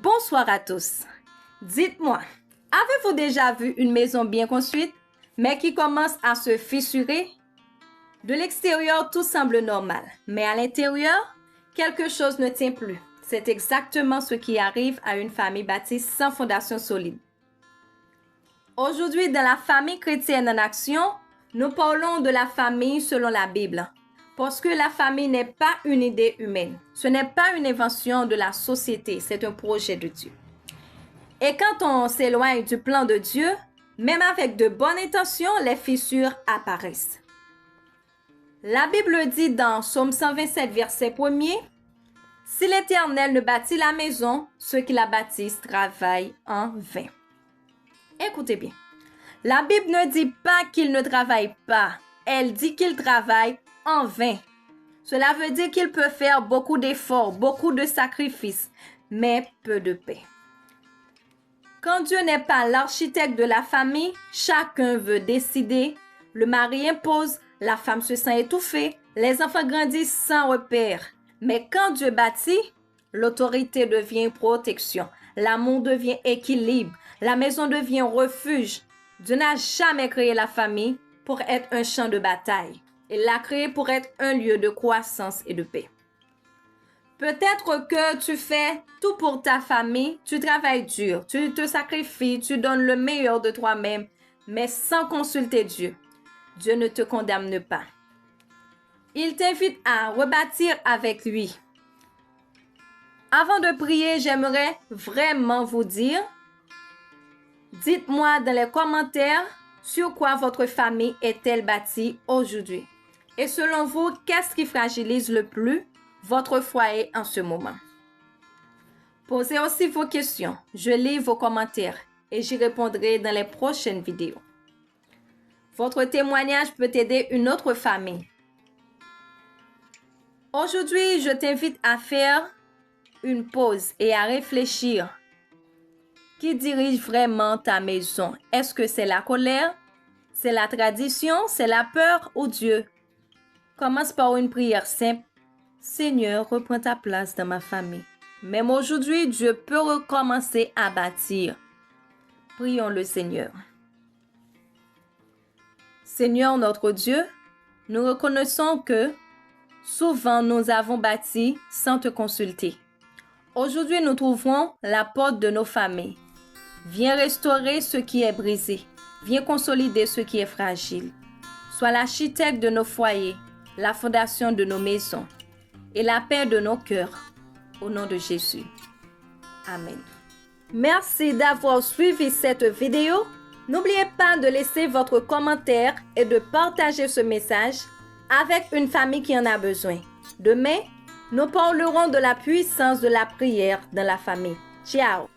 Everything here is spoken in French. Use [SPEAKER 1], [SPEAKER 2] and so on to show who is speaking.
[SPEAKER 1] Bonsoir à tous. Dites-moi, avez-vous déjà vu une maison bien construite, mais qui commence à se fissurer? De l'extérieur, tout semble normal, mais à l'intérieur, quelque chose ne tient plus. C'est exactement ce qui arrive à une famille bâtie sans fondation solide. Aujourd'hui, dans la famille chrétienne en action, nous parlons de la famille selon la Bible. Parce que la famille n'est pas une idée humaine. Ce n'est pas une invention de la société, c'est un projet de Dieu. Et quand on s'éloigne du plan de Dieu, même avec de bonnes intentions, les fissures apparaissent. La Bible dit dans Psaume 127, verset 1er, « Si l'Éternel ne bâtit la maison, ceux qui la bâtissent travaillent en vain. » Écoutez bien, la Bible ne dit pas qu'il ne travaille pas, elle dit qu'il travaille en vain. Cela veut dire qu'il peut faire beaucoup d'efforts, beaucoup de sacrifices, mais peu de paix. Quand Dieu n'est pas l'architecte de la famille, chacun veut décider, le mari impose, la femme se sent étouffée, les enfants grandissent sans repère. Mais quand Dieu bâtit, l'autorité devient protection, l'amour devient équilibre, la maison devient refuge. Dieu n'a jamais créé la famille pour être un champ de bataille. Il l'a créé pour être un lieu de croissance et de paix. Peut-être que tu fais tout pour ta famille, tu travailles dur, tu te sacrifies, tu donnes le meilleur de toi-même, mais sans consulter Dieu. Dieu ne te condamne pas. Il t'invite à rebâtir avec lui. Avant de prier, j'aimerais vraiment vous dire, dites-moi dans les commentaires sur quoi votre famille est-elle bâtie aujourd'hui. Et selon vous, qu'est-ce qui fragilise le plus votre foyer en ce moment? Posez aussi vos questions. Je lis vos commentaires et j'y répondrai dans les prochaines vidéos. Votre témoignage peut aider une autre famille. Aujourd'hui, je t'invite à faire une pause et à réfléchir. Qui dirige vraiment ta maison? Est-ce que c'est la colère? C'est la tradition? C'est la peur ou Dieu? Commence par une prière simple. Seigneur, reprends ta place dans ma famille. Même aujourd'hui, Dieu peut recommencer à bâtir. Prions le Seigneur. Seigneur notre Dieu, nous reconnaissons que souvent nous avons bâti sans te consulter. Aujourd'hui, nous trouvons la porte de nos familles. Viens restaurer ce qui est brisé. Viens consolider ce qui est fragile. Sois l'architecte de nos foyers, la fondation de nos maisons et la paix de nos cœurs. Au nom de Jésus. Amen. Merci d'avoir suivi cette vidéo. N'oubliez pas de laisser votre commentaire et de partager ce message avec une famille qui en a besoin. Demain, nous parlerons de la puissance de la prière dans la famille. Ciao!